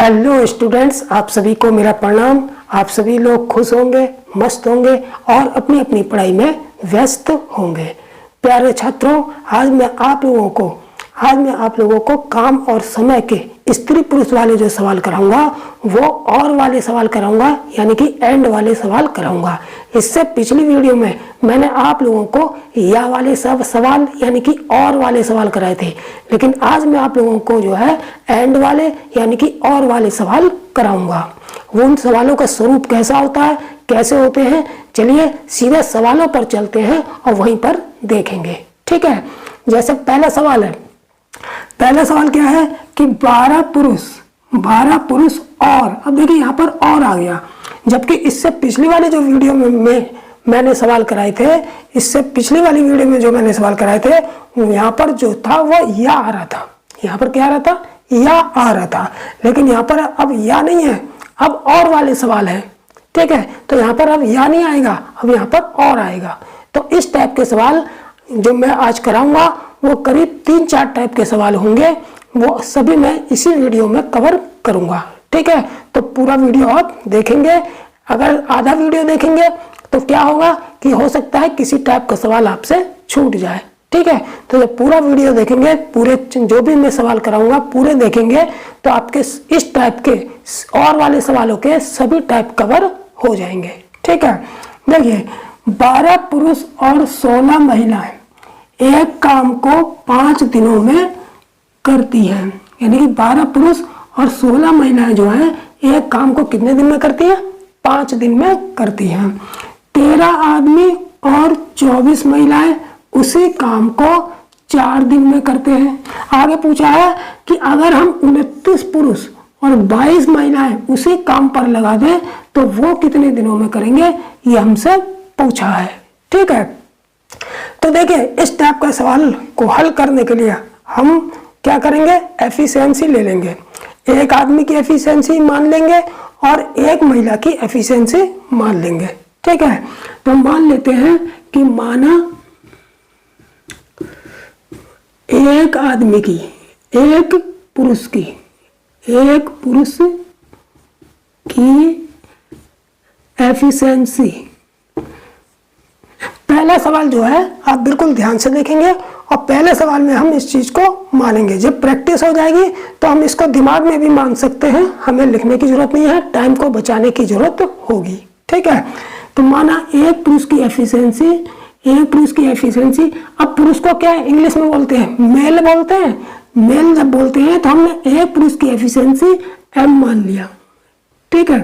Hello students, आप सभी को मेरा प्रणाम। आप सभी लोग खुश होंगे, मस्त होंगे और अपनी अपनी पढ़ाई में व्यस्त होंगे। प्यारे छात्रों, आज मैं आप लोगों को काम और समय के स्त्री पुरुष वाले जो सवाल कराऊंगा वो और वाले सवाल कराऊंगा, यानी कि एंड वाले सवाल कराऊंगा। इससे पिछली वीडियो में मैंने आप लोगों को या वाले सब सवाल यानी कि और वाले सवाल कराए थे, लेकिन आज मैं आप लोगों को जो है एंड वाले यानी कि और वाले सवाल कराऊंगा। वो उन सवालों का स्वरूप कैसा होता है, कैसे होते हैं, चलिए सीधे सवालों पर चलते हैं और वहीं पर देखेंगे। ठीक है, जैसे पहला सवाल है। पहला सवाल क्या है कि 12 पुरुष और, अब देखिए यहाँ पर और आ गया, जबकि इससे पिछली वाली जो वीडियो में मैंने सवाल कराए थे, इससे पिछली वाली वीडियो में जो मैंने सवाल कराए थे यहाँ पर जो था वो या आ रहा था। यहाँ पर क्या आ रहा था? या आ रहा था। लेकिन यहाँ पर अब या नहीं है, अब और वाले सवाल है। ठीक है, तो यहाँ पर अब या नहीं आएगा, अब यहाँ पर और आएगा। तो इस टाइप के सवाल जो मैं आज कराऊंगा वो करीब 3-4 टाइप के सवाल होंगे, वो सभी मैं इसी वीडियो में कवर करूंगा। ठीक है, तो पूरा वीडियो आप देखेंगे। अगर आधा वीडियो देखेंगे तो क्या होगा कि हो सकता है किसी टाइप का सवाल आपसे छूट जाए। ठीक है, तो जब पूरा वीडियो देखेंगे, पूरे जो भी मैं सवाल कराऊंगा पूरे देखेंगे, तो आपके इस टाइप के और वाले सवालों के सभी टाइप कवर हो जाएंगे। ठीक है, देखिए 12 पुरुष और 16 महिलाएं एक काम को 5 दिनों में करती है, यानी कि 12 पुरुष और 16 महिलाएं जो हैं एक काम को कितने दिन में करती है? 5 दिन में करती हैं। 13 आदमी और 24 महिलाएं उसी काम को 4 दिन में करते हैं। आगे पूछा है कि अगर हम 29 पुरुष और 22 महिलाएं उसी काम पर लगा दें तो वो कितने दिनों में करेंगे, ये हमसे पूछा है। ठीक है, तो देखिए इस टाइप का सवाल को हल करने के लिए हम क्या करेंगे? एफिशिएंसी ले लेंगे। एक आदमी की एफिशिएंसी मान लेंगे और एक महिला की एफिशिएंसी मान लेंगे। ठीक है, तो मान लेते हैं कि माना एक आदमी की, एक पुरुष की एफिशिएंसी। पहला सवाल जो है आप बिल्कुल ध्यान से देखेंगे और पहले सवाल में हम इस चीज को मानेंगे। जब प्रैक्टिस हो जाएगी तो हम इसको दिमाग में भी मान सकते हैं, हमें लिखने की जरूरत नहीं है, टाइम को बचाने की जरूरत होगी। ठीक है, तो माना एक पुरुष की एफिशिएंसी, अब पुरुष को क्या इंग्लिश में बोलते हैं? मेल बोलते हैं। मेल जब बोलते हैं तो हमने एक पुरुष की एफिशिएंसी एम मान लिया। ठीक है,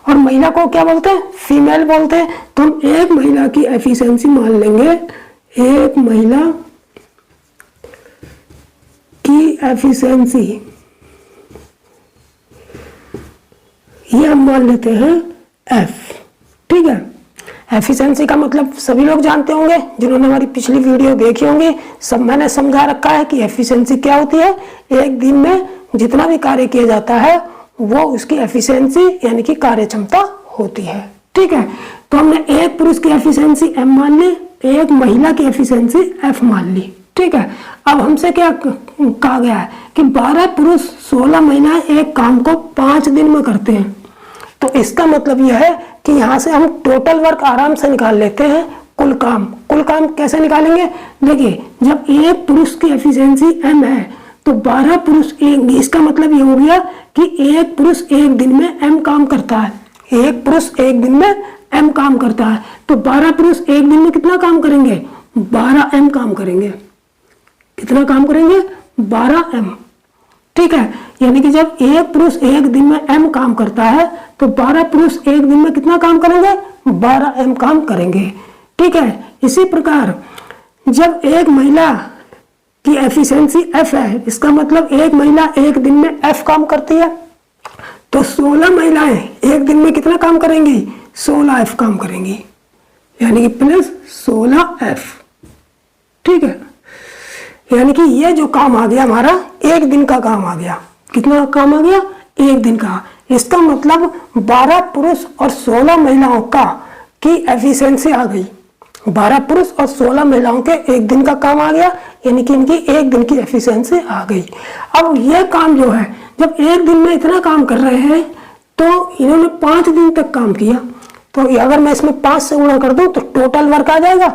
और महिला को क्या बोलते हैं? फीमेल बोलते हैं। तो हम एक महिला की एफिशिएंसी मान लेंगे, एक महिला की एफिशिएंसी ये हम मान लेते हैं एफ। ठीक है, एफिशिएंसी का मतलब सभी लोग जानते होंगे, जिन्होंने हमारी पिछली वीडियो देखी होंगी, सब मैंने समझा रखा है कि एफिशिएंसी क्या होती है। एक दिन में जितना भी कार्य किया जाता है वो उसकी एफिशिएंसी यानी कि कार्य क्षमता होती है। ठीक है, तो हमने एक पुरुष की एफिशिएंसी एम मान ली, एक महिला की एफिशिएंसी एफ मान ली। ठीक है, अब हमसे क्या कहा गया है कि 12 पुरुष 16 महिलाएं एक काम को 5 दिन में करते हैं। तो इसका मतलब यह है कि यहाँ से हम टोटल वर्क आराम से निकाल लेते हैं। कुल काम कैसे निकालेंगे? देखिए जब एक पुरुष की एफिशिएंसी एम है तो 12 पुरुष एक, इसका मतलब ये हो गया कि एक पुरुष एक दिन में एम काम करता है। एक पुरुष एक दिन में एम काम करता है, तो 12 पुरुष एक दिन में कितना काम करेंगे? 12 एम काम करेंगे। कितना काम करेंगे? 12 एम। ठीक है, यानी कि जब एक पुरुष एक दिन में एम काम करता है तो 12 पुरुष एक दिन में कितना काम करेंगे? 12 एम काम करेंगे। ठीक है, इसी प्रकार जब एक महिला की एफिशिएंसी एफ है, इसका मतलब एक महिला एक दिन में एफ काम करती है, तो 16 महिलाएं एक दिन में कितना काम करेंगी? 16 एफ काम करेंगी, यानी कि प्लस 16 एफ। ठीक है, यानी कि ये जो काम आ गया हमारा एक दिन का काम आ गया। कितना काम आ गया? एक दिन का। इसका मतलब 12 पुरुष और 16 महिलाओं का की एफिशिएंसी आ गई। 12 पुरुष और 16 महिलाओं के एक दिन का काम आ गया, यानी कि इनकी एक दिन की एफिशिएंसी आ गई। अब यह काम जो है, जब एक दिन में इतना काम कर रहे हैं तो इन्होंने 5 दिन तक काम किया, तो अगर मैं इसमें 5 से गुणा कर दूं तो टोटल वर्क आ जाएगा।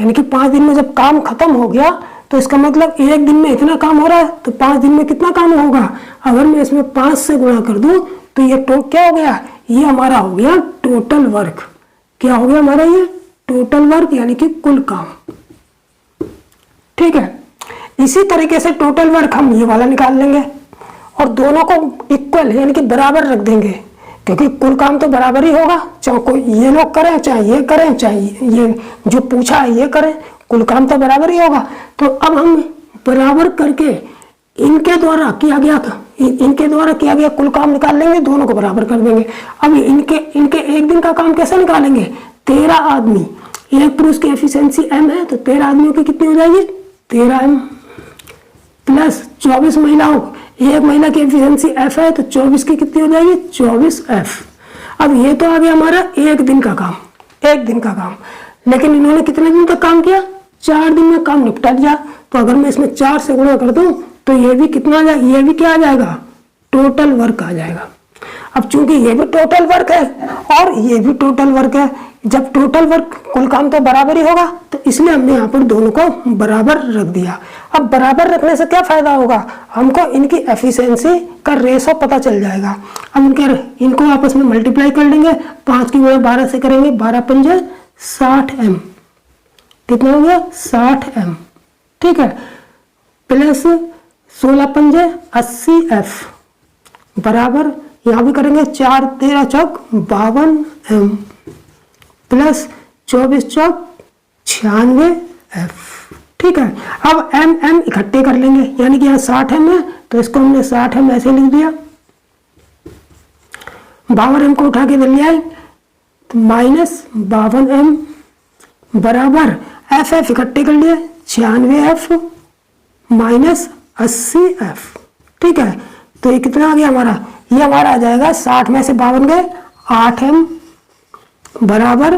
यानी कि 5 दिन में जब काम खत्म हो गया तो इसका मतलब एक दिन में इतना काम हो रहा है, तो 5 दिन में कितना काम होगा। अगर मैं इसमें 5 से गुणा कर दूं तो ये क्या हो गया, ये हमारा हो गया टोटल वर्क। क्या हो गया हमारा, ये टोटल वर्क यानी कि कुल काम। ठीक है, इसी तरीके से टोटल वर्क हम ये वाला निकाल लेंगे और दोनों को इक्वल यानी कि बराबर रख देंगे, क्योंकि कुल काम तो बराबर ही होगा, चाहे कोई ये लोग करें चाहे ये करें चाहे ये जो पूछा है ये करें, कुल काम तो बराबर ही होगा। तो अब हम बराबर करके इनके द्वारा किया गया कुल काम निकाल लेंगे, दोनों को बराबर कर देंगे। अब इनके एक दिन का काम कैसे निकालेंगे, 13 आदमी, एक पुरुष की एफिशिएंसी m है तो 13 आदमियों की कितनी हो जाएगी, 13m प्लस 24 महिलाओं, एक महिला की एफिशिएंसी f है तो 24 की कितनी हो जाएगी, 24f। अब ये तो आ गया हमारा एक दिन का काम, लेकिन इन्होंने कितने दिन तक काम किया, 4 दिन में काम निपटा दिया। तो अगर मैं इसमें 4 से गुणा कर दूं तो ये भी कितना आ जाएगा, ये भी क्या आ जाएगा, टोटल वर्क आ जाएगा। अब चूंकि ये भी टोटल वर्क है और ये भी टोटल वर्क है, जब टोटल वर्क कुल काम तो बराबर ही होगा, तो इसलिए हमने यहाँ पर दोनों को बराबर रख दिया। अब बराबर रखने से क्या फायदा होगा, हमको इनकी एफिशिएंसी का रेशो पता चल जाएगा। अब इनको आपस में मल्टीप्लाई कर लेंगे, 5 की गुणा 12 से करेंगे, 12 पंजे 60m, कितना हो गया 60m। ठीक है, प्लस 16 पंजे 80f बराबर, यहाँ भी करेंगे 4 13 चौक 52m प्लस 24 चौक 96f। ठीक है, अब m इकट्ठे कर लेंगे, यानी कि यहाँ 60m है तो इसको हमने 60m ऐसे लिख दिया, 52m को उठा के ले आए तो माइनस 52m बराबर f इकट्ठे कर लिए 96f माइनस 80f। ठीक है, तो ये कितना आ गया हमारा, ये हमारा आ जाएगा 60 में से 52 गए 8m बराबर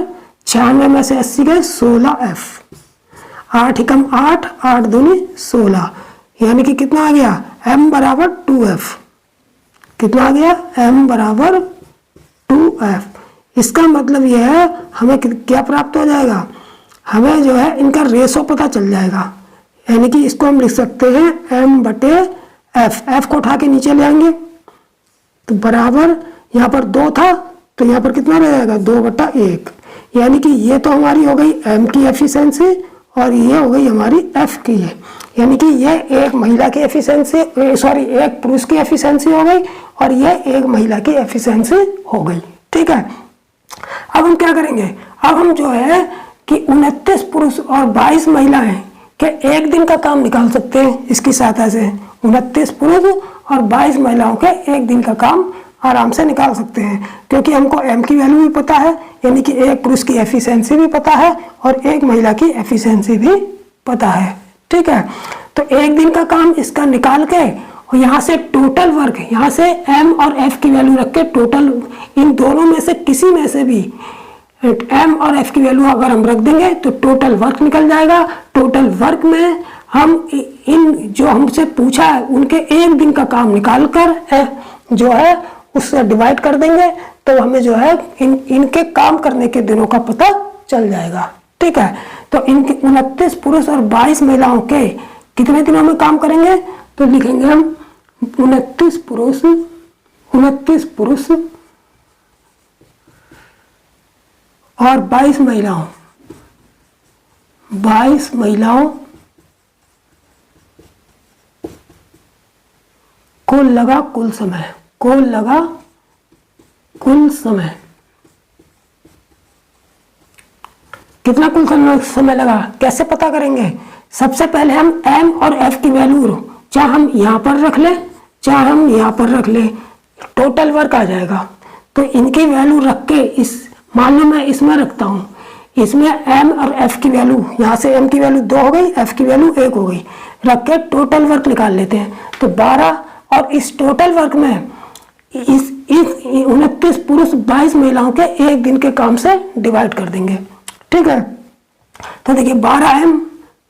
96 में से 80 गए 16f, 8 एकम 8, 8 दूनी 16, यानी कि कितना आ गया m बराबर 2f। कितना आ गया, m बराबर 2f। इसका मतलब यह है हमें क्या प्राप्त हो जाएगा, हमें जो है इनका रेशो पता चल जाएगा, यानी कि इसको हम लिख सकते हैं m बटे f। f को उठा के नीचे ले आएंगे तो बराबर, यहाँ पर 2 था तो यहाँ पर कितना रह जाएगा 2/1, यानी कि ये तो हमारी हो गई m की एफिशिएंसी और ये हो गई हमारी f की है, यानी कि ये एक महिला की एफिशिएंसी, एक पुरुष की एफिशिएंसी हो गई और ये एक महिला की एफिशिएंसी हो गई। ठीक है, अब हम क्या करेंगे, अब हम जो है कि 29 पुरुष और 22 महिलाएं के एक दिन का काम निकाल सकते हैं इसकी सहायता से। 29 पुरुष और 22 महिलाओं के एक दिन का काम आराम से निकाल सकते हैं, क्योंकि हमको m की वैल्यू भी पता है, यानी कि एक पुरुष की एफिशिएंसी भी पता है और एक महिला की एफिशिएंसी भी पता है। ठीक है, तो एक दिन का काम इसका निकाल के और यहाँ से टोटल वर्क, यहाँ से m और f की वैल्यू रख के टोटल, इन दोनों में से किसी में से भी m और f की वैल्यू अगर हम रख देंगे तो टोटल वर्क निकल जाएगा। टोटल वर्क में हम इन जो हमसे पूछा है उनके एक दिन का काम निकाल कर जो है उससे डिवाइड कर देंगे, तो हमें जो है इनके काम करने के दिनों का पता चल जाएगा। ठीक है, तो इनके 29 पुरुष और 22 महिलाओं के कितने दिनों में काम करेंगे, तो लिखेंगे हम 29 पुरुष और 22 महिलाओं को लगा कुल समय, कितना कुल समय लगा, कैसे पता करेंगे। सबसे पहले हम m और f की वैल्यू चाहे हम यहाँ पर रख ले चाहे हम यहाँ पर रख ले, टोटल वर्क आ जाएगा। तो इनकी वैल्यू रख के मान लो मैं इसमें रखता हूँ, इसमें m और f की वैल्यू, यहाँ से m की वैल्यू 2 हो गई, f की वैल्यू 1 हो गई, रख के टोटल वर्क निकाल लेते हैं। तो 12 और इस टोटल वर्क में इस 29 पुरुष 22 महिलाओं के एक दिन के काम से डिवाइड कर देंगे। ठीक है, तो देखिए 12m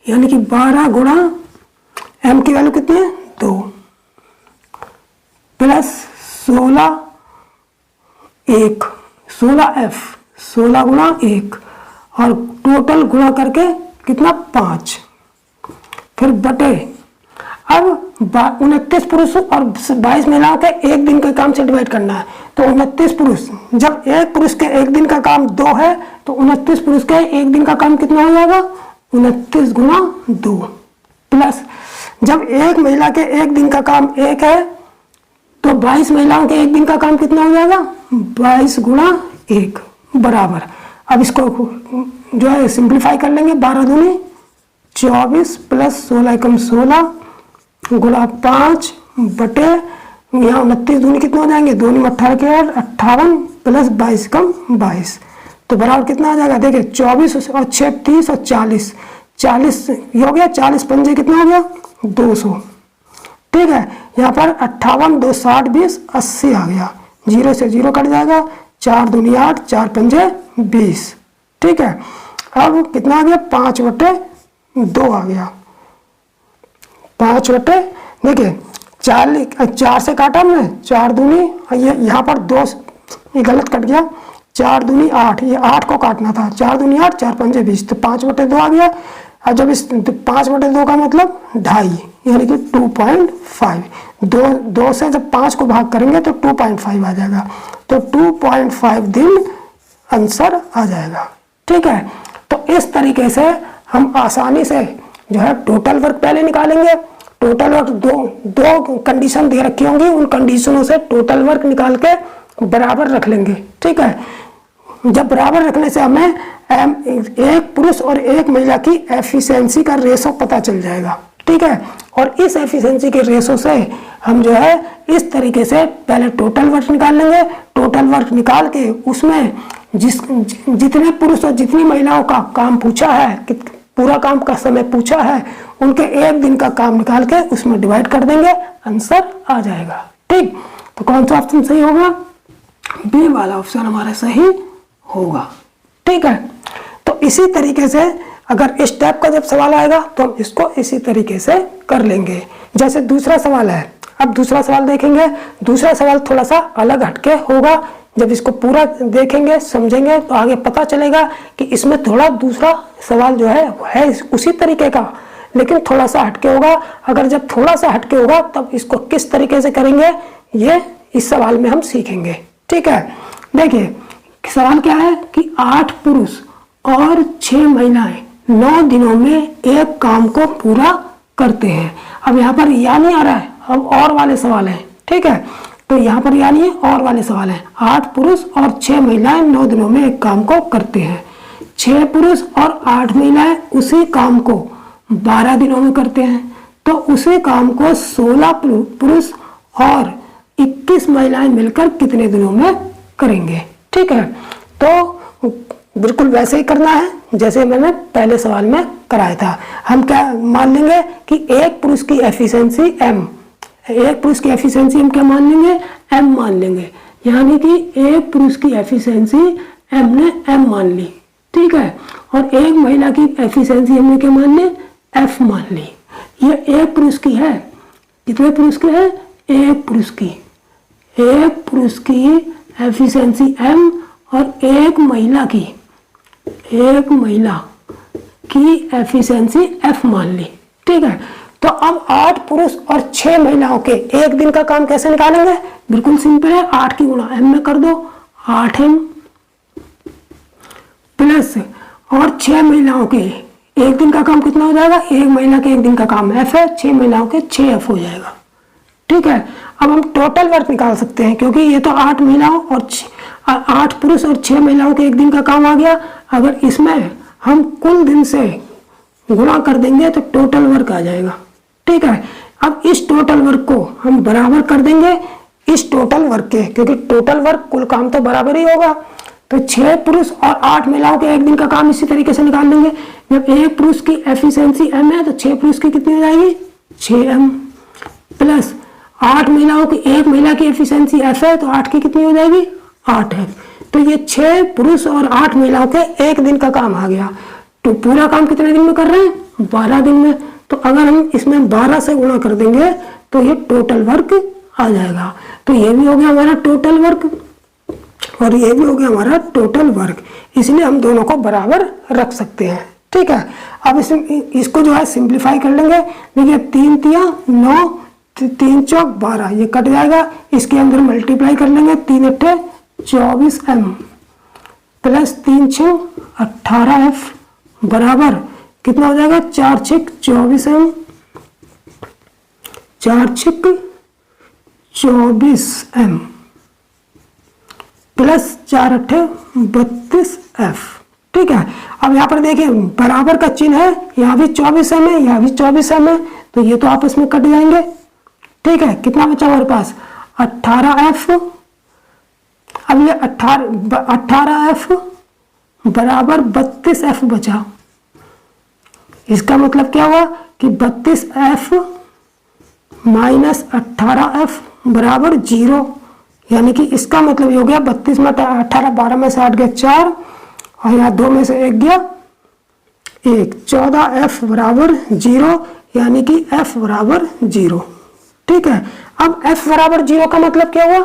यानी कि 12 गुणा m की वैल्यू कितनी है 2 प्लस 16 1 16f 16 गुणा 1 और टोटल गुणा करके कितना 5 फिर बटे अब 29 पुरुष और 22 महिलाओं के एक दिन के काम से डिवाइड करना है। तो 29 पुरुष, जब एक पुरुष के एक दिन का काम 2 है तो 29 पुरुष के एक दिन का काम कितना हो जाएगा 29 गुणा 2 प्लस जब एक महिला के एक दिन का काम 1 है तो 22 महिलाओं के एक दिन का काम कितना हो जाएगा 22 गुणा 1 बराबर। अब इसको जो है सिंप्लीफाई कर लेंगे, 12 दूनी 24 प्लस 16 एकम 16 गुणा 5 बटे यहाँ 29 दूनी कितने हो जाएंगे 2 में 18 के 58 प्लस 22 कम 22 तो बराबर कितना आ जाएगा देखिए 24 और 6 30 और 40 ये हो गया 40 पंजे कितना हो गया 200। ठीक है, यहाँ पर 58 2 60 20 80 आ गया, 0 से 0 कट जाएगा, 4 दूनी 8 4 पंजे 20। ठीक है, अब कितना आ गया 5 बटे 2 आ गया, 5 बटे देखिए 4 से काटा हमने 4 दूनी ये यहाँ पर 2 ये गलत कट गया, 4 दूनी 8 ये 8 को काटना था, 4 दूनी 8 4 पंजे 20 तो 5 बटे 2 आ गया। अब जब इस 5 बटे 2 का मतलब 2.5 यानी कि 2.5 2 से जब 5 को भाग करेंगे तो 2.5 आ जाएगा, तो 2.5 दिन आंसर आ जाएगा। ठीक है, तो इस तरीके से हम आसानी से जो है टोटल वर्क पहले निकालेंगे। टोटल वर्क दो कंडीशन दे रखी होंगी, उन कंडीशनों से टोटल वर्क निकाल के बराबर रख लेंगे। ठीक है, जब बराबर रखने से हमें एक पुरुष और एक महिला की एफिशिएंसी का रेशो पता चल जाएगा। ठीक है, और इस एफिशिएंसी के रेशो से हम जो है इस तरीके से पहले टोटल वर्क निकाल लेंगे। टोटल वर्क निकाल के उसमें जितने पुरुष और जितनी महिलाओं का काम पूछा है, पूरा काम का समय पूछा है, उनके एक दिन का काम निकाल के उसमें डिवाइड कर देंगे, आंसर आ जाएगा। ठीक, तो कौन सा ऑप्शन सही होगा, बी वाला ऑप्शन हमारा सही होगा। ठीक है, तो इसी तरीके से अगर इस टाइप का जब सवाल आएगा तो हम इसको इसी तरीके से कर लेंगे। जैसे दूसरा सवाल है, अब दूसरा सवाल देखेंगे। दूसरा सवाल थोड़ा सा अलग हटके होगा, जब इसको पूरा देखेंगे समझेंगे तो आगे पता चलेगा कि इसमें थोड़ा दूसरा सवाल जो है उसी तरीके का, लेकिन थोड़ा सा हटके होगा। अगर जब थोड़ा सा हटके होगा तब इसको किस तरीके से करेंगे ये इस सवाल में हम सीखेंगे। ठीक है, देखिए सवाल क्या है कि 8 पुरुष और 6 महिलाएं 9 दिनों में एक काम को पूरा करते हैं। अब यहाँ पर या नहीं आ रहा है, अब और वाले सवाल हैं। ठीक है, तो यहाँ पर या नहीं है, और वाले सवाल हैं। 8 पुरुष और 6 महिलाएं 9 दिनों में एक काम को करते हैं। 6 पुरुष और 8 महिलाएं उसी काम को 12 दिनों में करते हैं, तो उसी काम को 16 पुरुष और 21 महिलाएं मिलकर कितने दिनों में करेंगे। ठीक है, तो बिल्कुल वैसे ही करना है जैसे मैंने पहले सवाल में कराया था। हम क्या मान लेंगे कि एक पुरुष की एफिशिएंसी m, एक पुरुष की एफिशिएंसी हम क्या मान लेंगे m मान लेंगे, यानी कि एक पुरुष की एफिशिएंसी m ने m मान ली। ठीक है, और एक महिला की एफिशिएंसी हमने क्या मान ली f मान ली। ये एक पुरुष की है, कितने पुरुष की है, एक पुरुष की, एक पुरुष की एफिशिएंसी m और एक महिला की एफिशिएंसी f मान ली। ठीक है, तो अब 8 पुरुष और 6 महिलाओं के एक दिन का काम कैसे निकालेंगे, बिल्कुल सिंपल है, 8 की गुणा m में कर दो, 8m प्लस और 6 महिलाओं के एक दिन का काम कितना हो जाएगा, एक महिला के एक दिन का काम f है, 6 महिलाओं के 6f हो जाएगा। ठीक है, अब हम टोटल वर्क निकाल सकते हैं क्योंकि ये तो 8 महिलाओं और 8 पुरुष और 6 महिलाओं के एक दिन का काम आ गया। अगर इसमें हम कुल दिन से गुणा कर देंगे तो टोटल वर्क आ जाएगा। ठीक है, अब इस टोटल वर्क को हम बराबर कर देंगे इस टोटल वर्क के, क्योंकि टोटल वर्क कुल काम तो बराबर ही होगा। तो 6 पुरुष और 8 महिलाओं के एक दिन का काम इसी तरीके से निकाल लेंगे। जब एक पुरुष की एफिशिएंसी m है तो 6 पुरुष की कितनी हो जाएगी 6m प्लस 8 महिलाओं की, एक महिला की एफिशिएंसी f है तो 8 की कितनी हो जाएगी 8f। तो ये 6 पुरुष और 8 महिलाओं के एक दिन का काम आ गया। तो पूरा काम कितने दिन में कर रहे हैं? 12 दिन में। तो अगर हम इसमें 12 से गुणा कर देंगे तो ये टोटल वर्क आ जाएगा। तो ये भी हो गया हमारा टोटल वर्क और ये भी हो गया हमारा टोटल वर्क, इसलिए हम दोनों को बराबर रख सकते हैं। ठीक है, अब इसको जो है सिंप्लीफाई कर लेंगे। देखिए 3 तिया 9, 3 चौक 12, ये कट जाएगा। इसके अंदर मल्टीप्लाई कर लेंगे, 3 अट्ठे 24m प्लस 3 छः 18f बराबर कितना हो जाएगा? 4 छिक 24m, 4 छिक 24m प्लस 4 अट्ठे 32f। ठीक है, अब यहाँ पर देखिए बराबर का चिन्ह है, यहाँ भी 24m है, यहाँ भी 24m है, तो ये तो आपस में कट जाएंगे। ठीक है, कितना बचा हमारे पास? 18f। अब ये 18f बराबर 32f बचा। इसका मतलब क्या हुआ कि 32f माइनस 18f बराबर 0, यानी कि इसका मतलब ये हो गया 32 में 18, 12 में से 8 गया 4 और यहाँ 2 में से 1 गया 1, 14f बराबर 0, यानी कि f बराबर 0। ठीक है, अब f बराबर 0 का मतलब क्या हुआ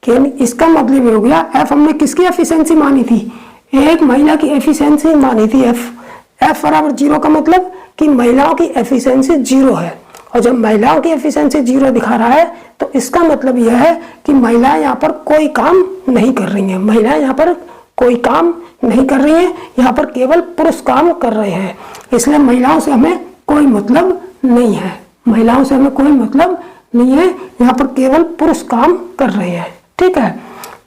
कि इसका मतलब ये हो गया f हमने किसकी एफिशिएंसी मानी थी? एक महिला की एफिशिएंसी मानी थी f बराबर 0 का मतलब कि महिलाओं की एफिशिएंसी 0 है। और जब महिलाओं की एफिशिएंसी 0 दिखा रहा है तो इसका मतलब यह है कि महिलाएं यहाँ पर कोई काम नहीं कर रही हैं। महिलाएं यहाँ पर कोई काम नहीं कर रही हैं, यहाँ पर केवल पुरुष काम कर रहे हैं। इसलिए महिलाओं से हमें कोई मतलब नहीं है, महिलाओं से हमें कोई मतलब नहीं है, यहाँ पर केवल पुरुष काम कर रहे हैं। ठीक है,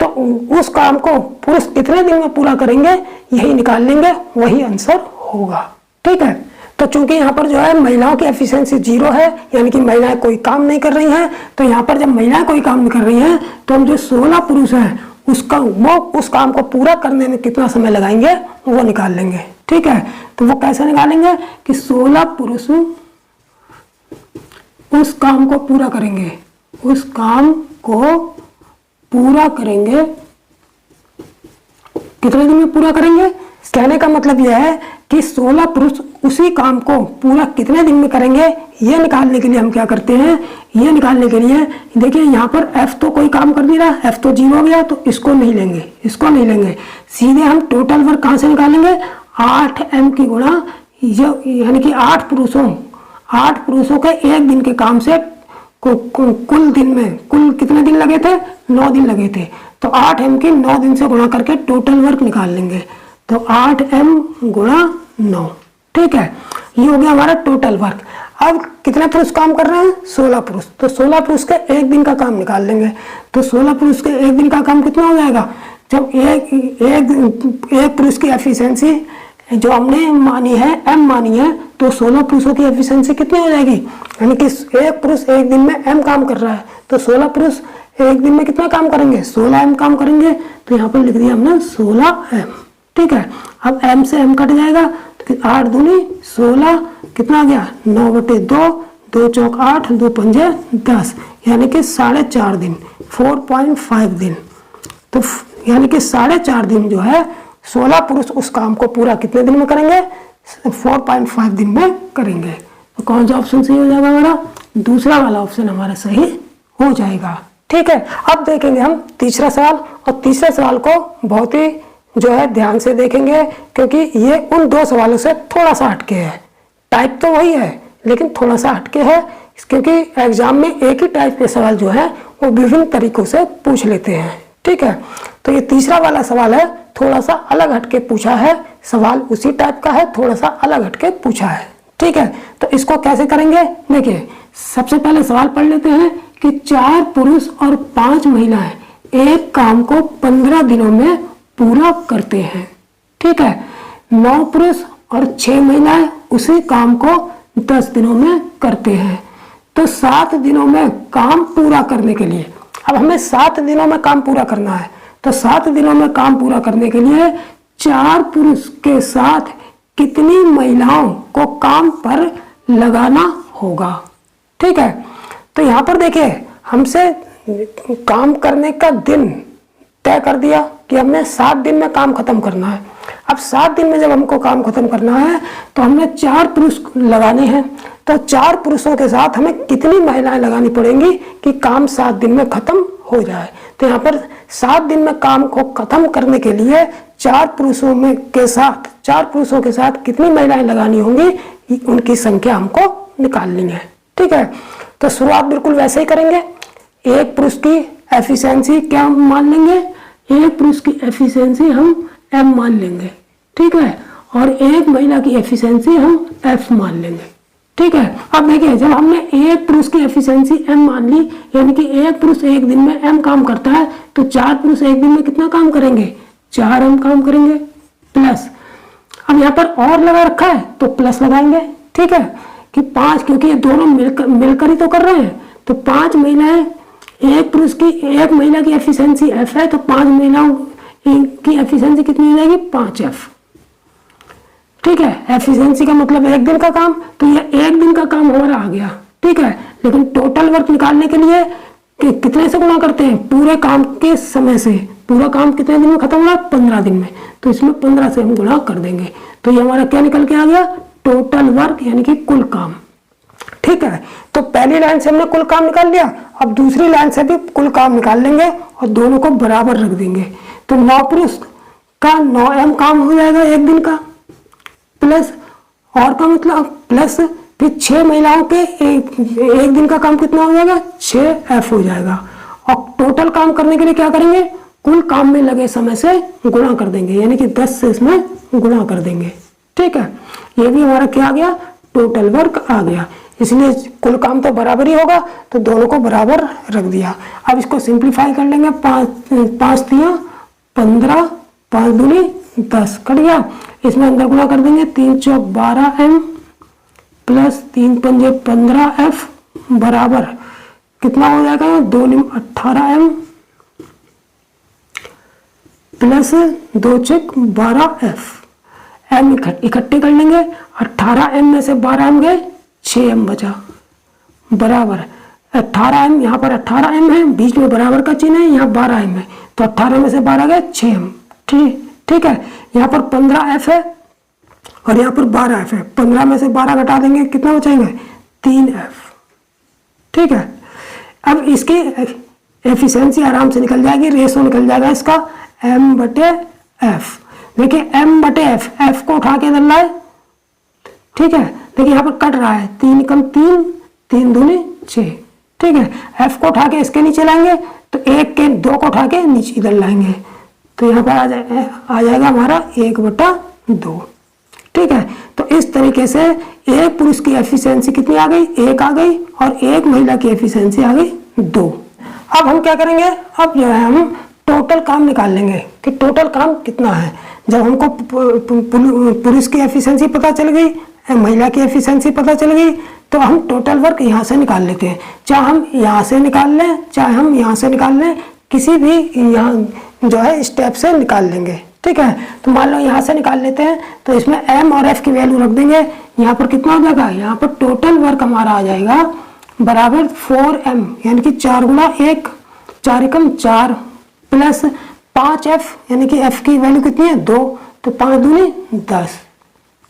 तो उस काम को पुरुष कितने दिन में पूरा करेंगे यही निकाल लेंगे, वही आंसर होगा। ठीक है, तो चूंकि यहाँ पर जो है महिलाओं की एफिशिएंसी 0 है, यानी कि महिलाएं कोई काम नहीं कर रही हैं, तो यहाँ पर जब महिलाएं कोई काम नहीं कर रही हैं तो हम जो 16 पुरुष हैं वो उस काम को पूरा करने में कितना समय लगाएंगे वो निकाल लेंगे। ठीक है, तो वो कैसे निकालेंगे कि 16 पुरुष उस काम को पूरा करेंगे, उस काम को पूरा करेंगे, कितने दिन में पूरा करेंगे? कहने का मतलब यह है कि 16 पुरुष उसी काम को पूरा कितने दिन में करेंगे, ये निकालने के लिए हम क्या करते हैं, ये निकालने के लिए देखिए यहाँ पर f तो कोई काम कर नहीं रहा, f तो 0 हो गया, तो इसको नहीं लेंगे, इसको नहीं लेंगे, सीधे हम टोटल वर्क कहाँ से निकालेंगे? 8m की गुणा, यानी कि 8 पुरुषों के एक दिन के काम से कुल दिन में कुल कितने दिन लगे थे? 9 दिन लगे थे। तो 8m की 9 दिन से गुणा करके टोटल वर्क निकाल लेंगे, तो 8m गुणा 9। ठीक है, ये हो गया हमारा टोटल वर्क। अब कितने पुरुष काम कर रहे हैं? 16 पुरुष, तो 16 पुरुष के एक दिन का काम निकाल लेंगे। तो 16 पुरुष के एक दिन का काम कितना हो जाएगा? जब एक पुरुष की एफिशिएंसी जो हमने मानी है m मानी है, तो 16 पुरुषों की एफिशिएंसी कितनी हो जाएगी? यानी कि एक पुरुष एक दिन में m काम कर रहा है, तो 16 पुरुष एक दिन में कितना काम करेंगे? 16m काम करेंगे। तो यहाँ पर लिख दिया हमने 16m। ठीक है, अब m से m कट जाएगा, तो 8 दूनी 16, कितना आ गया? 9/2, 2 चौक 8, 2 पंजे 10, यानी कि 4.5 दिन, 4.5 दिन। तो यानी कि 4.5 दिन जो है 16 पुरुष उस काम को पूरा कितने दिन में करेंगे? 4.5 दिन में करेंगे। तो कौन सा ऑप्शन सही हो जाएगा हमारा? दूसरा वाला ऑप्शन हमारा सही हो जाएगा। ठीक है, अब देखेंगे हम तीसरा सवाल, और तीसरे सवाल को बहुत ही जो है ध्यान से देखेंगे, क्योंकि ये उन 2 सवालों से थोड़ा सा हटके है। टाइप तो वही है लेकिन थोड़ा सा हटके है, क्योंकि एग्जाम में एक ही टाइप के सवाल जो है वो विभिन्न तरीकों से पूछ लेते हैं। ठीक है, तो ये तीसरा वाला सवाल है, थोड़ा सा अलग हटके पूछा है, सवाल उसी टाइप का है, थोड़ा सा अलग हटके पूछा है। ठीक है, तो इसको कैसे करेंगे? देखिए सबसे पहले सवाल पढ़ लेते हैं कि 4 पुरुष और 5 महिलाएं एक काम को 15 दिनों में पूरा करते हैं। ठीक है, 9 पुरुष और 6 महिलाएं उसी काम को 10 दिनों में करते हैं। तो 7 दिनों में काम पूरा करने के लिए, अब हमें 7 दिनों में काम पूरा करना है, तो 7 दिनों में काम पूरा करने के लिए 4 पुरुष के साथ कितनी महिलाओं को काम पर लगाना होगा। ठीक है, तो यहाँ पर देखिए हमसे काम करने का दिन तय कर दिया कि हमने 7 दिन में काम खत्म करना है। अब 7 दिन में जब हमको काम खत्म करना है तो हमने 4 पुरुष लगाने हैं, तो 4 पुरुषों के साथ हमें कितनी महिलाएं लगानी पड़ेंगी कि काम 7 दिन में खत्म हो जाए। तो यहाँ पर 7 दिन में काम को खत्म करने के लिए 4 पुरुषों के साथ कितनी महिलाएं लगानी होंगी, उनकी संख्या हमको निकालनी है। ठीक है, तो शुरुआत बिल्कुल वैसे ही करेंगे। एक पुरुष की एफिशिएंसी क्या मान लेंगे, एक पुरुष की एफिशिएंसी हम M मान लेंगे। ठीक है, और एक महिला की एफिशिएंसी हम F मान लेंगे। ठीक है, अब देखिए जब हमने एक पुरुष की एफिशिएंसी M मान ली, यानी कि एक पुरुष एक दिन में M काम करता है, तो 4 पुरुष एक दिन में कितना काम करेंगे, 4M काम करेंगे प्लस, अब यहाँ पर और लगा रखा है तो प्लस लगाएंगे। ठीक है, कि 5, क्योंकि ये दोनों मिलकर ही तो कर रहे हैं, तो 5 महिलाएं, एक महिला की एफिशिएंसी F है, तो 5 महिलाओं की एफिशिएंसी कितनी हो जाएगी, 5F। ठीक है, एफिशिएंसी का मतलब एक दिन का काम, तो ये एक दिन का काम हमारा आ गया। ठीक है, लेकिन टोटल वर्क निकालने के लिए कितने से गुणा करते हैं, पूरे काम के समय से। पूरा काम कितने दिन में खत्म हुआ, 15 दिन में, तो इसमें 15 से हम गुणा कर देंगे, तो ये हमारा क्या निकल के आ गया, टोटल वर्क यानी कि कुल काम। ठीक है, तो पहली लाइन से हमने कुल काम निकाल लिया, अब दूसरी लाइन से भी कुल काम निकाल लेंगे और दोनों को बराबर रख देंगे। तो 9 पुरुष का 9M काम हो जाएगा एक दिन का, प्लस और का मतलब प्लस फिर 6 महिलाओं के एक दिन का काम कितना हो जाएगा, 6F हो जाएगा। और टोटल काम करने के लिए क्या करेंगे, कुल काम में लगे समय से गुणा कर देंगे, यानी कि 10 से इसमें गुणा कर देंगे। ठीक है, ये भी हमारा क्या आ गया, टोटल वर्क आ गया, इसलिए कुल काम तो बराबर ही होगा, तो दोनों को बराबर रख दिया। अब इसको सिंप्लीफाई कर लेंगे, 5 3 15, 5 दूनी 10 कट गया, इसमें अंदर गुणा कर देंगे, 3 चौक 12M प्लस 3 पंजे 15F बराबर कितना हो जाएगा, 2 निम 18M प्लस 2 चौक 12F। M इकट्ठे कर लेंगे, 18M में से 12M गए, 6M बचा बराबर 18M, यहाँ पर 18M है, बीच में बराबर का चिन्ह है, यहाँ 12M है, तो 18 में से 12 गए 6M। ठीक है, यहाँ पर 15F है और यहाँ पर 12F है, 15 में से 12 घटा देंगे, कितना बचेंगे, 3F। ठीक है, अब इसकी एफिशिएंसी आराम से निकल जाएगी, रेशो निकल जाएगा इसका M/F। देखिए M/F, F को उठा के इधर लाए। ठीक है, देखिए यहाँ पर कट रहा है, 3 कम 3, 3 दूनी 6। ठीक है, F को उठा के इसके नीचे लाएंगे, तो 1 के 2 को उठा के नीचे इधर लाएंगे, तो यहाँ पर आ जाएगा हमारा 1/2। ठीक है, तो इस तरीके से एक पुरुष की एफिशिएंसी कितनी आ गई, 1 आ गई, और एक महिला की एफिशिएंसी आ गई 2। अब हम क्या करेंगे, अब जो है हम टोटल काम निकाल लेंगे कि टोटल काम कितना है। जब हमको पुरुष की एफिशिएंसी पता चल गई, महिला की एफिशिएंसी पता चल गई, तो हम टोटल वर्क यहाँ से निकाल लेते हैं। चाहे हम यहाँ से निकाल लें, चाहे हम यहाँ से निकाल लें, किसी भी यहाँ जो है स्टेप से निकाल लेंगे। ठीक है, तो मान लो यहाँ से निकाल लेते हैं, तो इसमें M और F की वैल्यू रख देंगे। यहाँ पर कितना हो जाएगा, यहाँ पर टोटल वर्क हमारा आ जाएगा बराबर 4M, यानी कि 4 गुणा 1, 4 एकम 4 प्लस 5F, यानी कि F की वैल्यू कितनी है, 2, तो 5 दूनी 10।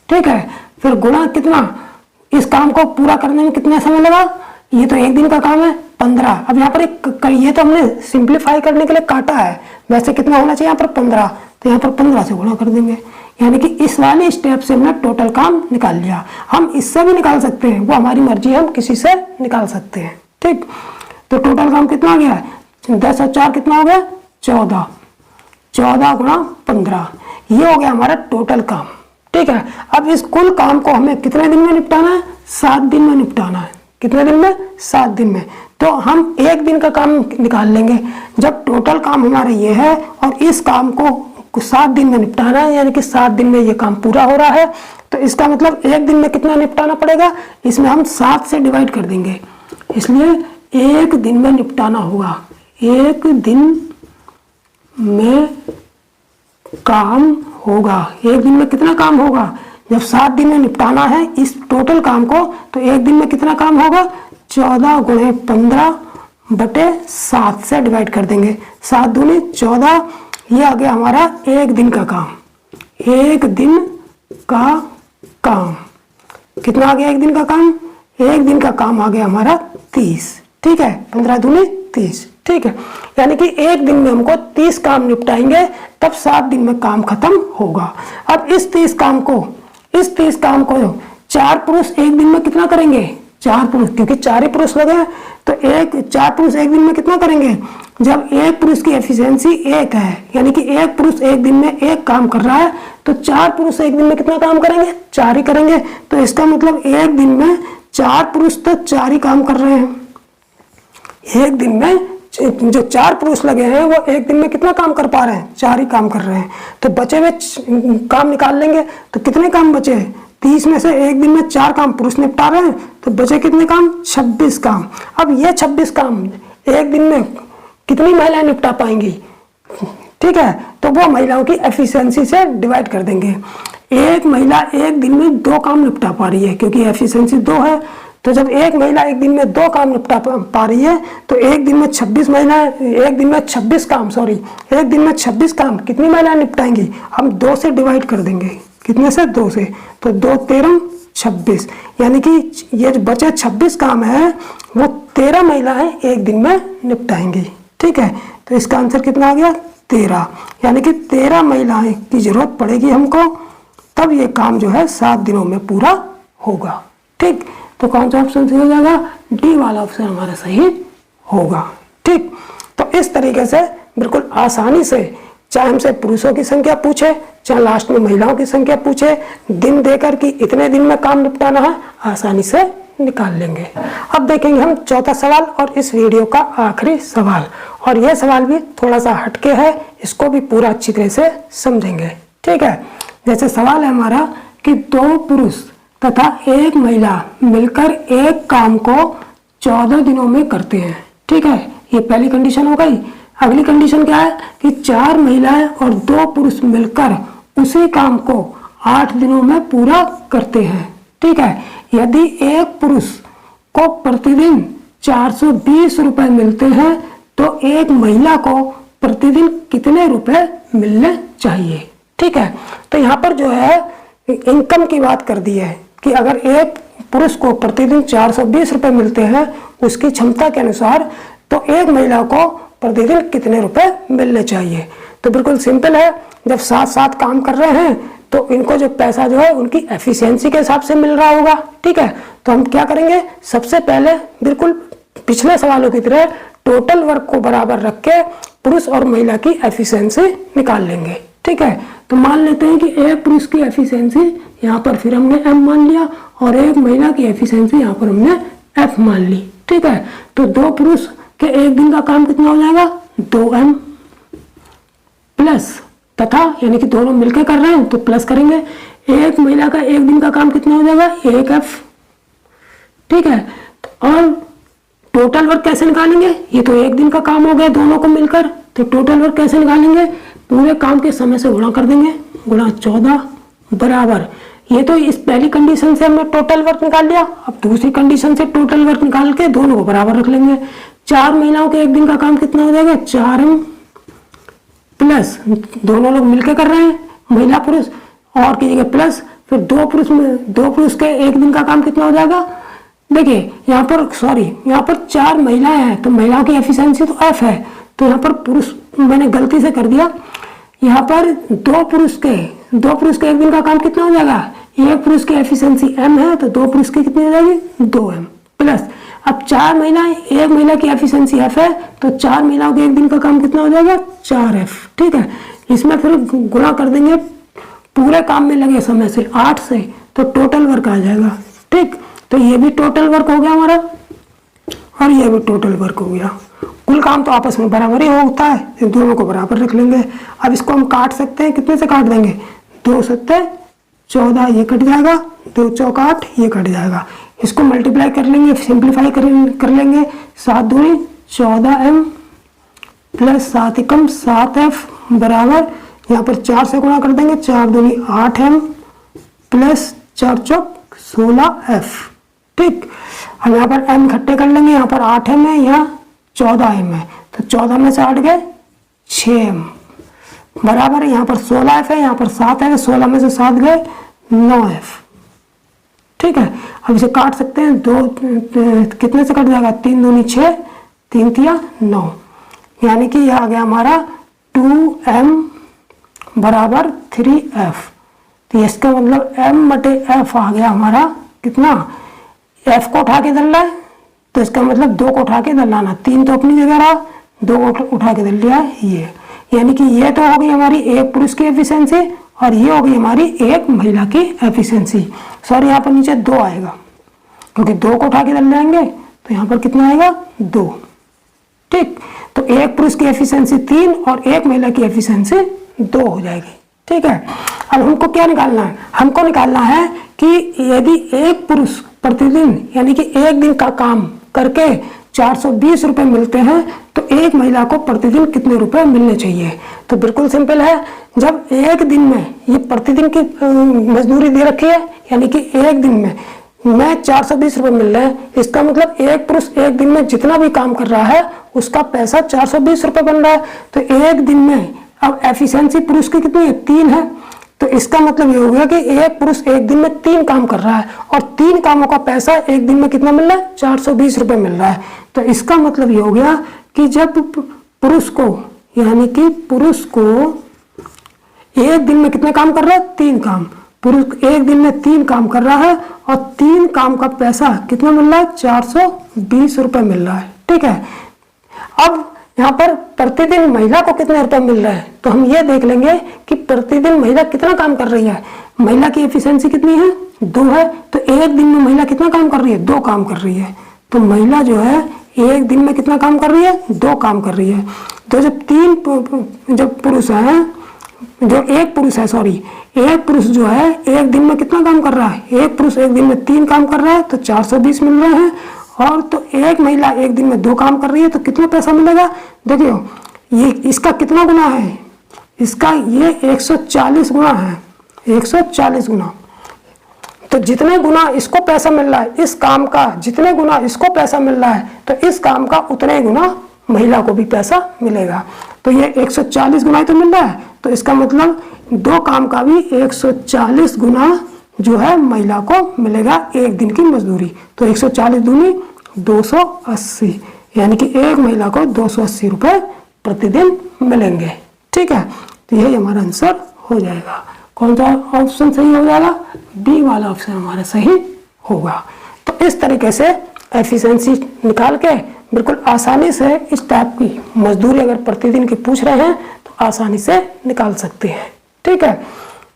ठीक है, फिर गुणा कितना, इस काम को पूरा करने में कितना समय लगा, ये तो एक दिन का काम है, 15। अब यहाँ पर ये तो हमने सिंप्लीफाई करने के लिए काटा है, वैसे कितना होना चाहिए यहाँ पर 15, तो यहाँ पर 15 से गुणा कर देंगे, यानी कि इस वाले स्टेप से हमने टोटल काम निकाल लिया। हम इससे भी निकाल सकते हैं, वो हमारी मर्जी है, हम किसी से निकाल सकते हैं। ठीक, तो टोटल काम कितना आ गया, 10 और 4 कितना हो गया, 14, 14 गुणा 15, ये हो गया हमारा टोटल काम। ठीक है, अब इस कुल काम को हमें कितने दिन में निपटाना है, 7 दिन में निपटाना है। कितने दिन में, 7 दिन में। तो हम एक दिन का काम निकाल लेंगे। जब टोटल काम हमारा ये है और इस काम को 7 दिन में निपटाना है, यानी कि 7 दिन में ये काम पूरा हो रहा है, तो इसका मतलब एक दिन में कितना निपटाना पड़ेगा, इसमें हम 7 से डिवाइड कर देंगे, इसलिए एक दिन में निपटाना होगा। एक दिन में काम होगा, एक दिन में कितना काम होगा, जब 7 दिन में निपटाना है इस टोटल काम को, तो एक दिन में कितना काम होगा, 14 गुणे 15/7 से डिवाइड कर देंगे, 7 दूनी 14, ये आ गया हमारा एक दिन का काम। एक दिन का काम। कितना आ गया एक दिन का काम? एक दिन का काम आ गया हमारा 30। ठीक है, 15 दूनी 30। ठीक है, यानी कि एक दिन में हमको 30 काम निपटाएंगे, तब 7 दिन में काम खत्म होगा। अब इस 30 काम को 4 पुरुष एक दिन में कितना करेंगे? 4 पुरुष, क्योंकि 4 ही पुरुष लगे हैं, तो 4 पुरुष एक दिन में कितना करेंगे? जब एक पुरुष की एफिशिएंसी 1 है, यानी कि एक पुरुष एक दिन में 1 काम कर रहा है, तो 4 पुरुष एक दिन में कितना काम करेंगे? 4 ही करेंगे। तो इसका मतलब एक दिन में 4 पुरुष तो 4 ही काम कर रहे हैं। एक दिन में जो 4 पुरुष लगे हैं वो एक दिन में कितना काम कर पा रहे हैं? 4 ही काम कर रहे हैं। तो बचे हुए काम निकाल लेंगे, तो कितने काम बचे? 30 में से एक दिन में 4 काम पुरुष निपटा रहे हैं, तो बचे कितने काम? 26 काम। अब ये 26 काम एक दिन में कितनी महिलाएं निपटा पाएंगी? ठीक है, तो वो महिलाओं की एफिशिएंसी से डिवाइड कर देंगे। एक महिला एक दिन में 2 काम निपटा पा रही है, क्योंकि एफिशिएंसी 2 है। तो जब एक महिला एक दिन में 2 काम निपटा पा रही है, तो एक दिन में 26 महिलाएं, एक दिन में 26 काम, एक दिन में 26 काम कितनी महिलाएं निपटाएंगी? हम 2 से डिवाइड कर देंगे। कितने से? 2 से। तो 2 13 26, यानी कि ये जो बचे 26 काम है वो 13 महिलाएं एक दिन में निपटाएंगी। ठीक है, तो इसका आंसर कितना आ गया? 13, यानी कि 13 महिलाएं की जरूरत पड़ेगी हमको, तब ये काम जो है 7 दिनों में पूरा होगा। ठीक, तो कौन सा ऑप्शन सही हो जाएगा? डी वाला ऑप्शन हमारा सही होगा। ठीक, तो इस तरीके से बिल्कुल आसानी से, चाहे हमसे पुरुषों की संख्या पूछे, चाहे लास्ट में महिलाओं की संख्या पूछे, दिन देकर कि इतने दिन में काम निपटाना है, आसानी से निकाल लेंगे। अब देखेंगे हम चौथा सवाल और इस वीडियो का आखिरी सवाल, और यह सवाल भी थोड़ा सा हटके है, इसको भी पूरा अच्छी तरह से समझेंगे। ठीक है, जैसे सवाल है हमारा कि 2 पुरुष तथा 1 महिला मिलकर एक काम को 14 दिनों में करते हैं। ठीक है, ये पहली कंडीशन हो गई। अगली कंडीशन क्या है कि 4 महिलाएं और 2 पुरुष मिलकर उसी काम को 8 दिनों में पूरा करते हैं। ठीक है, यदि एक पुरुष को प्रतिदिन 420 रुपए मिलते हैं, तो एक महिला को प्रतिदिन कितने रुपए मिलने चाहिए? ठीक है, तो यहाँ पर जो है इनकम की बात कर दी है कि अगर एक पुरुष को प्रतिदिन 420 रुपए मिलते हैं उसकी क्षमता के अनुसार, तो एक महिला को प्रतिदिन कितने रुपए मिलने चाहिए? तो बिल्कुल सिंपल है, जब साथ साथ काम कर रहे हैं तो इनको जो पैसा जो है उनकी एफिशिएंसी के हिसाब से मिल रहा होगा। ठीक है, तो हम क्या करेंगे? सबसे पहले बिल्कुल पिछले सवालों की तरह टोटल वर्क को बराबर रख के पुरुष और महिला की एफिशिएंसी निकाल लेंगे। ठीक है, तो मान लेते हैं कि एक पुरुष की एफिशिएंसी यहाँ पर फिर हमने M मान लिया, और एक महिला की एफिशिएंसी यहाँ पर हमने F मान ली। ठीक है, तो 2 पुरुष के एक दिन का काम कितना हो जाएगा? 2M प्लस, तथा यानी कि दोनों मिलकर कर रहे हैं तो प्लस करेंगे, एक महिला का एक दिन का काम कितना हो जाएगा? 1F। ठीक है, और टोटल वर्क कैसे निकालेंगे? ये तो एक दिन का काम हो गया दोनों को मिलकर, तो टोटल वर्क कैसे निकालेंगे? पूरे काम के समय से गुणा कर देंगे, गुणा 14 बराबर, ये तो इस पहली कंडीशन से हमने टोटल वर्क निकाल लिया। अब दूसरी कंडीशन से टोटल वर्क निकाल के दोनों को बराबर रख लेंगे। 4 महिलाओं के एक दिन का काम कितना हो जाएगा? 4M प्लस, दोनों लोग मिलकर कर रहे हैं महिला पुरुष, और कीजिएगा प्लस, फिर 2 पुरुष के एक दिन का काम कितना हो जाएगा? देखिए यहाँ पर 4 महिलाएं हैं, तो महिलाओं की एफिशिएंसी तो F है, तो यहाँ पर पुरुष मैंने गलती से कर दिया। यहाँ पर 2 पुरुष के एक दिन का काम कितना हो जाएगा? एक पुरुष की एफिशिएंसी M है, तो 2 पुरुष की कितनी हो जाएगी? 2M प्लस, अब 4 महिलाएं, एक महिला की एफिशिएंसी F है, तो 4 महिलाओं के एक दिन का काम कितना हो जाएगा? 4F। ठीक है, इसमें फिर गुणा कर देंगे पूरे काम में लगे समय से 8 से, तो टोटल वर्क आ जाएगा। ठीक, तो ये भी टोटल वर्क हो गया हमारा, और ये भी टोटल वर्क हो गया। कुल काम तो आपस में बराबर ही होता है, दोनों को बराबर रख लेंगे। अब इसको हम काट सकते हैं, कितने से काट देंगे? 2 7 14, ये कट जाएगा, 2 चौक 8, ये कट जाएगा। इसको मल्टीप्लाई कर लेंगे, सिंप्लीफाई कर लेंगे, 7 दूनी 14M प्लस 7 एकम 7F बराबर, यहाँ पर 4 से गुणा कर देंगे, 4 दूनी 8M प्लस 4 चौक 16F। ठीक, हम यहाँ पर M इकट्ठे कर लेंगे, यहाँ पर 8M है, यहाँ 14M है, तो 14 में से 8 गए 6M बराबर है, यहाँ पर 16F है, यहाँ पर 7 है, 16 में से 7 गए 9F। ठीक है, अब इसे काट सकते हैं, दो कितने से कट जाएगा, 3 दूनी 6, 3 तिया 9, यानी कि यह आ गया हमारा 2M बराबर 3F। तो इसका मतलब M बटे F आ गया हमारा कितना, F को उठा के दल है तो इसका मतलब 2 को उठा के दल लाना, 3 तो अपनी जगह रहा, 2 को उठा के दल लिया ये, यानी कि ये तो हो गई हमारी एक पुरुष की एफिशिएंसी और ये हो गई हमारी एक महिला की एफिशिएंसी। सॉरी, यहाँ पर नीचे 2 आएगा क्योंकि 2 को उठा के दल जाएंगे तो यहाँ पर कितना आएगा 2। ठीक, तो एक पुरुष की एफिशिएंसी 3 और एक महिला की एफिशिएंसी 2 हो जाएगी। ठीक है, अब हमको क्या निकालना है, हमको निकालना है कि यदि एक पुरुष प्रतिदिन यानी कि एक दिन का काम करके 420 रुपए मिलते हैं तो एक महिला को प्रतिदिन कितने रुपए मिलने चाहिए। तो बिल्कुल सिंपल है, जब एक दिन में ये प्रतिदिन की मजदूरी दे रखी है यानी कि एक दिन में 420 रुपए मिल रहे हैं, इसका मतलब एक पुरुष एक दिन में जितना भी काम कर रहा है उसका पैसा 420 रुपए बन रहा है। तो एक दिन में अब एफिशिएंसी पुरुष की कितनी है, 3 है, तो इसका मतलब ये हो गया कि एक पुरुष एक दिन में 3 काम कर रहा है और 3 कामों का पैसा एक दिन में कितना मिल रहा है, 420 रुपए मिल रहा है। तो इसका मतलब ये हो गया कि जब पुरुष को यानी कि पुरुष को एक दिन में कितने काम कर रहा है, 3 काम, पुरुष एक दिन में 3 काम कर रहा है और 3 काम का पैसा कितना मिल रहा है, 420 रुपए मिल रहा है। ठीक है, अब यहाँ पर प्रतिदिन महिला को कितने रुपए मिल रहे हैं, तो हम ये देख लेंगे कि प्रतिदिन महिला कितना काम कर रही है। महिला की एफिशिएंसी कितनी है, 2 है, तो एक दिन में महिला कितना काम कर रही है, 2 काम कर रही है। तो महिला जो है एक दिन में कितना काम कर रही है, 2 काम कर रही है। तो जब पुरुष है, जो एक पुरुष है, सॉरी एक पुरुष जो है एक दिन में कितना काम कर रहा है, एक पुरुष एक दिन में 3 काम कर रहा है तो 420 मिल रहे हैं, और तो एक महिला एक दिन में 2 काम कर रही है तो कितना पैसा मिलेगा। देखियो ये इसका कितना गुना है, इसका ये 140 गुना है, 140 गुना। तो जितने गुना इसको पैसा मिल रहा है इस काम का, जितने गुना इसको पैसा मिल रहा है तो इस काम का उतने गुना महिला को भी पैसा मिलेगा। तो ये 140 गुना ही तो मिल रहा है, तो इसका मतलब 2 काम का भी 140 गुना जो है महिला को मिलेगा एक दिन की मजदूरी। तो 140 दूनी 280, यानी कि एक महिला को 280 रुपए प्रतिदिन मिलेंगे। ठीक है, तो यही हमारा आंसर हो जाएगा। कौन सा ऑप्शन सही हो जाएगा, बी वाला ऑप्शन हमारा सही होगा। तो इस तरीके से एफिशिएंसी निकाल के बिल्कुल आसानी से इस टाइप की मजदूरी अगर प्रतिदिन की पूछ रहे हैं तो आसानी से निकाल सकते हैं। ठीक है,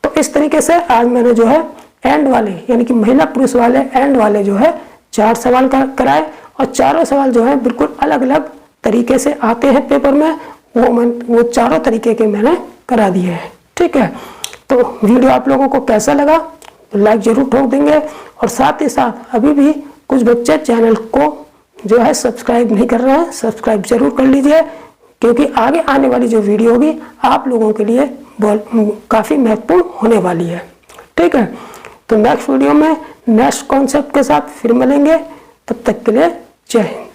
तो इस तरीके से आज मैंने जो है एंड वाले यानी कि महिला पुरुष वाले एंड वाले जो है 4 सवाल कराए और चारों सवाल जो है बिल्कुल अलग अलग तरीके से आते हैं पेपर में, वो चारों तरीके के मैंने करा दिए हैं। ठीक है, तो वीडियो आप लोगों को कैसा लगा लाइक जरूर ठोक देंगे, और साथ ही साथ अभी भी कुछ बच्चे चैनल को जो है सब्सक्राइब नहीं कर रहे हैं, सब्सक्राइब जरूर कर लीजिए, क्योंकि आगे आने वाली जो वीडियो होगी आप लोगों के लिए काफ़ी महत्वपूर्ण होने वाली है। ठीक है, तो नेक्स्ट वीडियो में नेक्स्ट कॉन्सेप्ट के साथ फिर मिलेंगे, तब तक के लिए जय हिंद।